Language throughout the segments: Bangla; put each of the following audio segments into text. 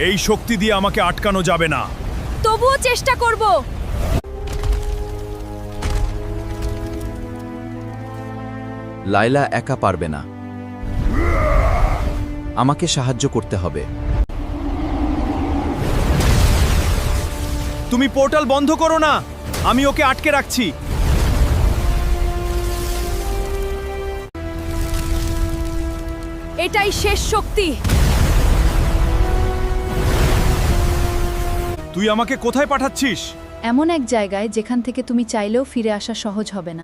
এই শক্তি দিয়ে আমাকে আটকানো যাবে না। তবুও চেষ্টা করব। লায়লা একা পারবে না, আমাকে সাহায্য করতে হবে। তুমি পোর্টাল বন্ধ করো না, আমি ওকে আটকে রাখছি। এটাই শেষ শক্তি। তুই আমাকে কোথায় পাঠাচ্ছিস? এমন এক জায়গায় যেখান থেকে তুমি চাইলেও ফিরে আসা সহজ হবে না।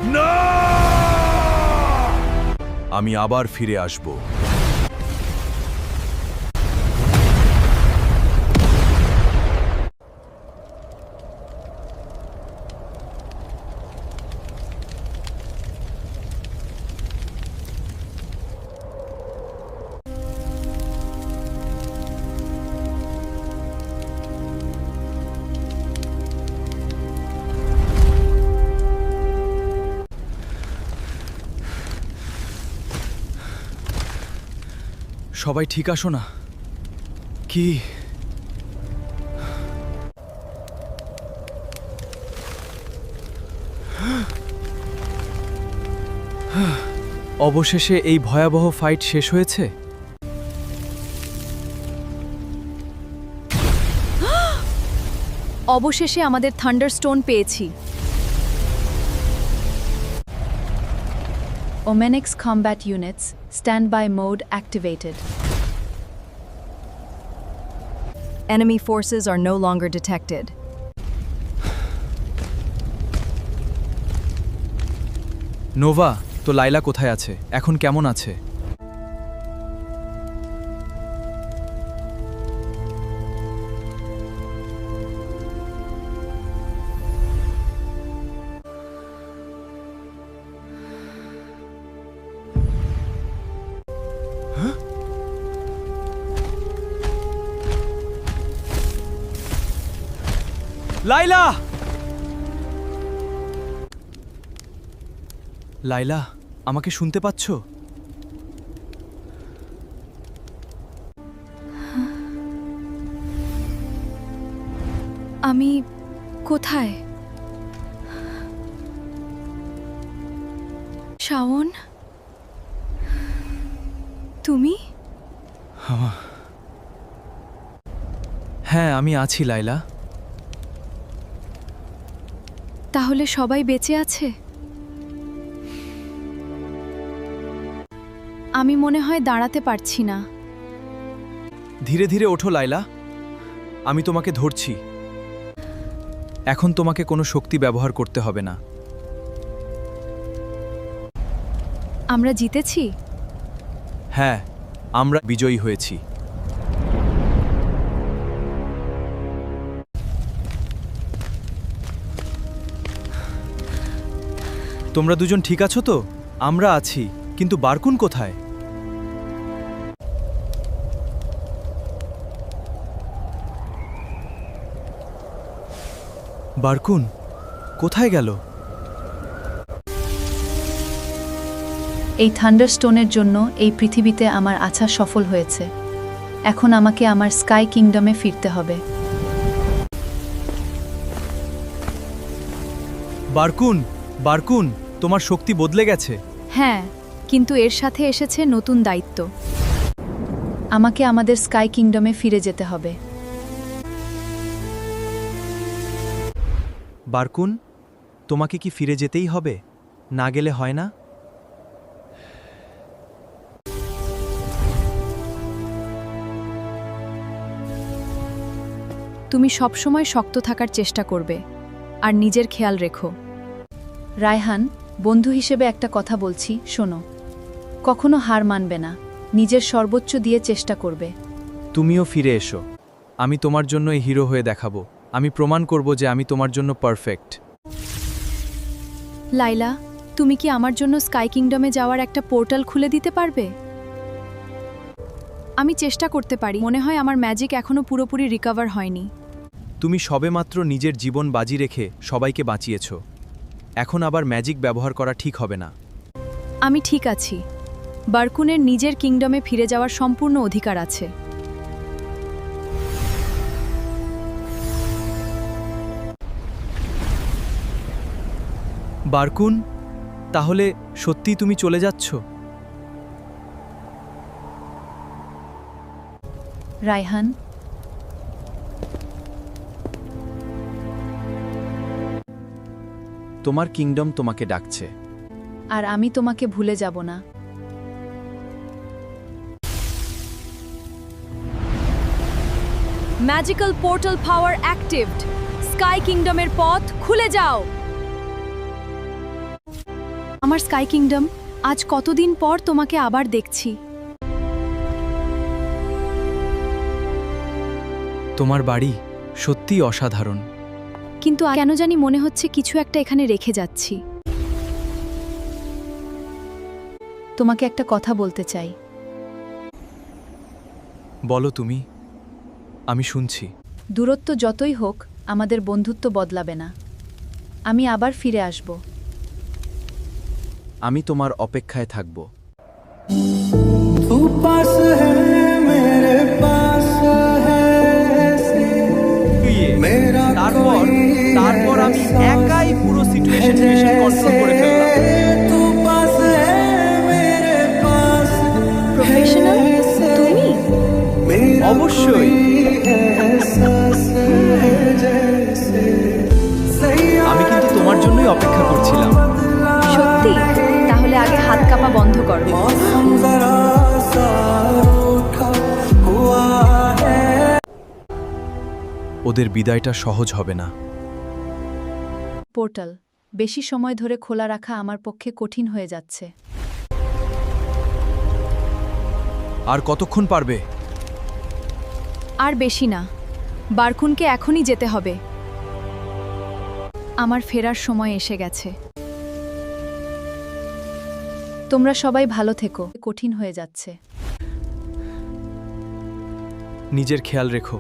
আমি আবার ফিরে আসব। সবাই ঠিক আছো না? কি অবশেষে এই ভয়াবহ ফাইট শেষ হয়েছে। অবশেষে আমাদের থান্ডারস্টোন পেয়েছি। Omenix combat units, standby mode activated. Enemy forces are no longer detected. Nova, তো লাইলা কোথায় আছে? এখন কেমন আছে? লাইলা! লাইলা, আমাকে শুনতে পাচ্ছ? আমি কোথায়? শাওন, তুমি? হ্যাঁ, আমি আছি লাইলা। তাহলে সবাই বেঁচে আছে? আমি মনে হয় দাঁড়াতে পারছি না। ধীরে ধীরে ওঠো লাইলা, আমি তোমাকে ধরছি। এখন তোমাকে কোনো শক্তি ব্যবহার করতে হবে না। আমরা জিতেছি? হ্যাঁ, আমরা বিজয়ী হয়েছি। তোমরা দুজন ঠিক আছো তো? আমরা আছি, কিন্তু বারকুন কোথায়? বারকুন কোথায় গেল? এই থান্ডারস্টোনের জন্য এই পৃথিবীতে আমার আশা সফল হয়েছে। এখন আমাকে আমার স্কাই কিংডমে ফিরতে হবে। বারকুন, বারকুন, তোমার শক্তি বদলে গেছে। হ্যাঁ, কিন্তু এর সাথে এসেছে নতুন দায়িত্ব। আমাকে আমাদের স্কাই কিংডমে ফিরে যেতে হবে। বারকুন, তোমাকে কি ফিরে যেতেই হবে? না গেলে হয় না? তুমি সবসময় শক্ত থাকার চেষ্টা করবে আর নিজের খেয়াল রেখো। রায়হান, বন্ধু হিসেবে একটা কথা বলছি, শোনো। কখনো হার মানবে না, নিজের সর্বোচ্চ দিয়ে চেষ্টা করবে। তুমিও ফিরে এসো। আমি তোমার জন্য এই হিরো হয়ে দেখাবো। আমি প্রমাণ করব যে আমি তোমার জন্য পারফেক্ট। লাইলা, তুমি কি আমার জন্য স্কাই কিংডমে যাওয়ার একটা পোর্টাল খুলে দিতে পারবে? আমি চেষ্টা করতে পারি। মনে হয় আমার ম্যাজিক এখনো পুরোপুরি রিকভার হয়নি। তুমি সবেমাত্র নিজের জীবন বাজি রেখে সবাইকে বাঁচিয়েছ। এখন আবার ম্যাজিক ব্যবহার করা ঠিক হবে না। আমি ঠিক আছি। বারকুনের নিজের কিংডমে ফিরে যাওয়ার সম্পূর্ণ অধিকার আছে। বারকুন, তাহলে সত্যিই তুমি চলে যাচ্ছ? রায়হান, তোমার কিংডম তোমাকে ডাকছে। আর আমি তোমাকে ভুলে যাব না। ম্যাজিক্যাল পোর্টাল পাওয়ার অ্যাক্টিভড। স্কাই কিংডমের পথ খুলে যাও। আমার স্কাই কিংডম, আজ কতদিন পর তোমাকে আবার দেখছি। তোমার বাড়ি সত্যিই অসাধারণ। কিন্তু কেন জানি মনে হচ্ছে কিছু একটা এখানে রেখে যাচ্ছি। তোমাকে একটা কথা বলতে চাই। বলো তুমি, আমি শুনছি। দূরত্ব যতই হোক, আমাদের বন্ধুত্ব বদলাবে না। আমি আবার ফিরে আসব। আমি তোমার অপেক্ষায় থাকব। তারপর আমি একাই পুরো সিচুয়েশন কন্ট্রোল করে ফেললাম। প্রফেশনাল তুমি? অবশ্যই। আমি কিন্তু তোমার জন্যই অপেক্ষা করছিলাম। সত্যি? তাহলে আগে হাত কাঁপা বন্ধ করো। ওদের বিদায়টা সহজ হবে না। পোর্টাল বেশি সময় ধরে খোলা রাখা আমার পক্ষে কঠিন হয়ে যাচ্ছে। আর কতক্ষণ পারবে? আর বেশি না। বারকুনকে এখনই যেতে হবে। আমার ফেরার সময় এসে গেছে। তোমরা সবাই ভালো থেকো। কঠিন হয়ে যাচ্ছে। নিজের খেয়াল রেখো।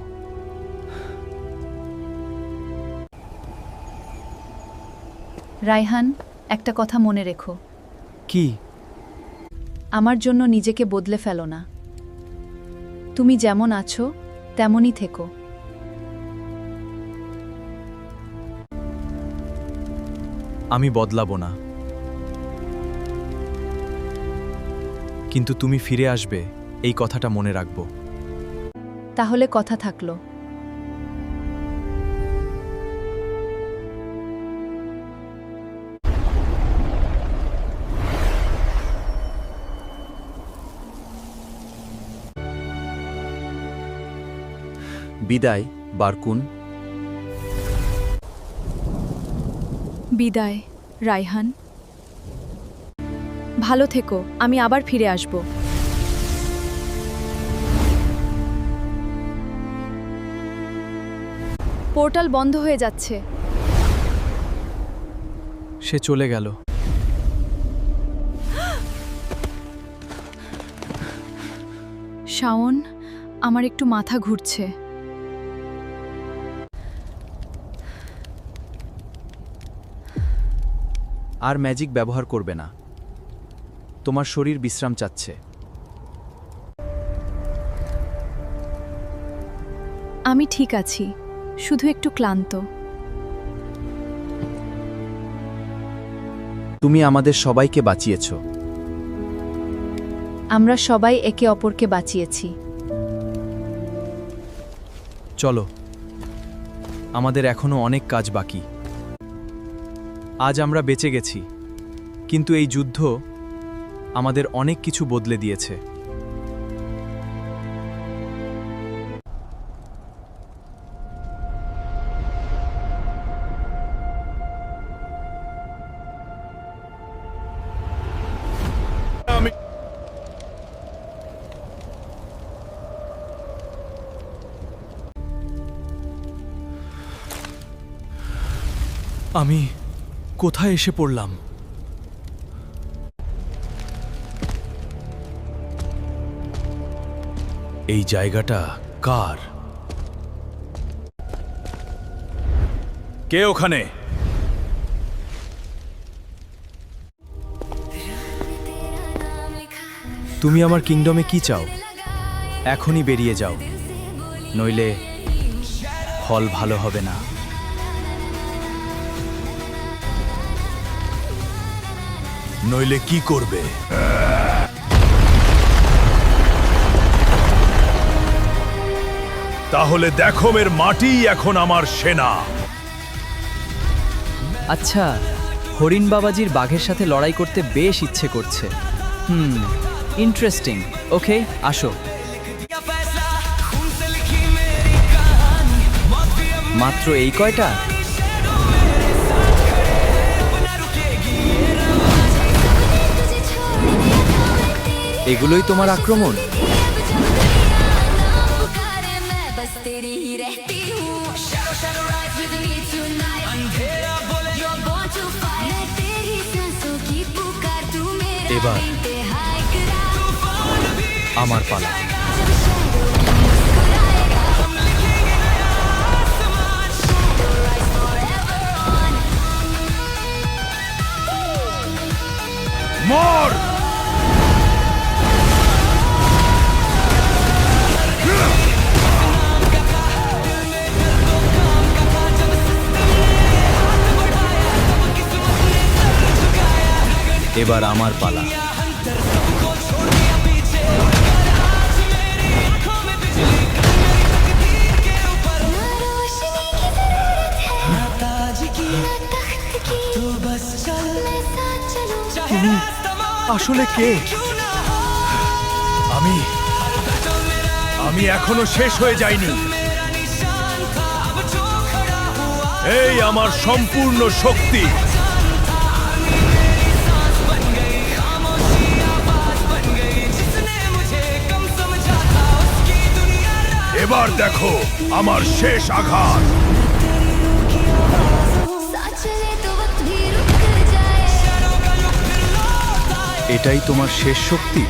রায়হান, একটা কথা মনে রেখো। কি? আমার জন্য নিজেকে বদলে ফেলো না। তুমি যেমন আছো তেমনই থেকো। আমি বদলাবো না, কিন্তু তুমি ফিরে আসবে এই কথাটা মনে রাখবো। তাহলে কথা থাকলো। বিদায়, বারকুন। বিদায়, রায়হান। ভালো থেকো। আমি আবার ফিরে আসব। পোর্টাল বন্ধ হয়ে যাচ্ছে। সে চলে গেল। শাওন, আমার একটু মাথা ঘুরছে। আর ম্যাজিক ব্যবহার করবে না। তোমার শরীর বিশ্রাম চাচ্ছে। আমি ঠিক আছি, শুধু একটু ক্লান্ত। তুমি আমাদের সবাইকে বাঁচিয়েছ। আমরা সবাই একে অপরকে বাঁচিয়েছি। চলো, আমাদের এখনো অনেক কাজ বাকি। আজ আমরা বেঁচে গেছি, কিন্তু এই যুদ্ধ আমাদের অনেক কিছু বদলে দিয়েছে। আমি কোথায় এসে পড়লাম? এই জায়গাটা কার? কে ওখানে? তুমি আমার কিংডমে কি চাও? এখনই বেরিয়ে যাও, নইলে ফল ভালো হবে না। নইলে কি করবে? তাহলে দেখমের মাটি এখন আমার সেনা। আচ্ছা, হরিণ বাবাজির বাঘের সাথে লড়াই করতে বেশ ইচ্ছে করছে। ইন্টারেস্টিং। ওকে, আসো। মাত্র এই কয়টা? এগুলোই তোমার আক্রমণ? এবার আমার পালা। মর! এবার আমার পালা। তুমি আসলে কে? আমি এখনো শেষ হয়ে যাইনি। এই আমার সম্পূর্ণ শক্তি। এবার দেখো আমার শেষ আঘাত। এটাই তোমার শেষ শক্তি?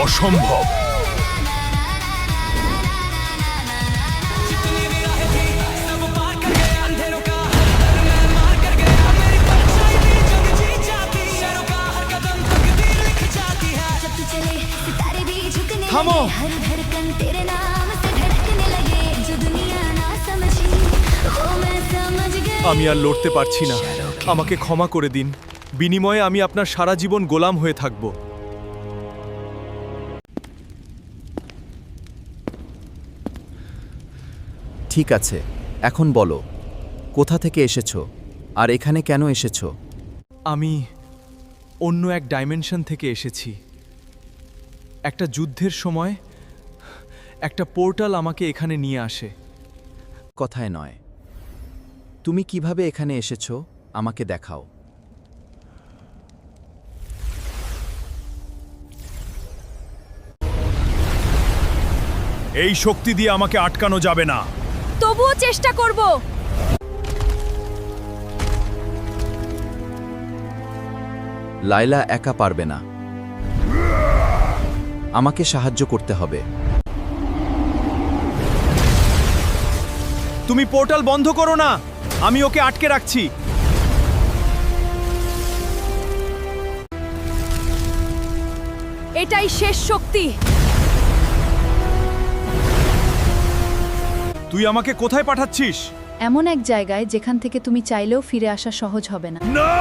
অসম্ভব। থামো! আমি আর লড়তে পারছি না। আমাকে ক্ষমা করে দিন। বিনিময়ে আমি আপনার সারা জীবন গোলাম হয়ে থাকব। ঠিক আছে, এখন বলো, কোথা থেকে এসেছো আর এখানে কেন এসেছো? আমি অন্য এক ডাইমেনশন থেকে এসেছি। একটা যুদ্ধের সময় একটা পোর্টাল আমাকে এখানে নিয়ে আসে। কথায় নয়, তুমি কিভাবে এখানে এসেছো আমাকে দেখাও। এই শক্তি দিয়ে আমাকে আটকানো যাবে না। তবুও চেষ্টা করব। লায়লা একা পারবে না, আমাকে সাহায্য করতে হবে। তুমি পোর্টাল বন্ধ করো না, আমি ওকে আটকে রাখছি। এটাই শেষ শক্তি। তুই আমাকে কোথায় পাঠাচ্ছিস? এমন এক জায়গায় যেখান থেকে তুমি চাইলেও ফিরে আসা সহজ হবে না। না!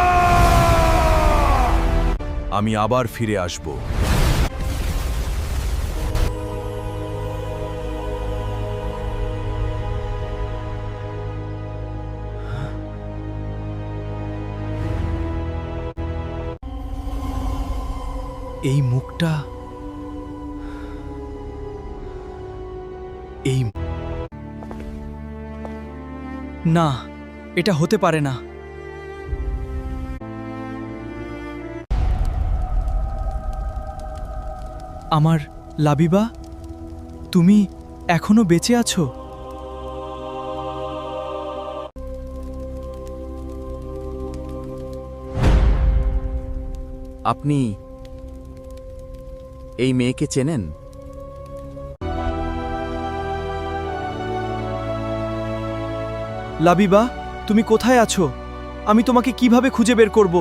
আমি আবার ফিরে আসব। এই মুখটা, এই না, এটা হতে পারে না। আমার লাবিবা, তুমি এখনো বেঁচে আছো? আপনি এই মেয়েকে চেনেন? লাবিবা, তুমি কোথায় আছো? আমি তোমাকে কিভাবে খুঁজে বের করব?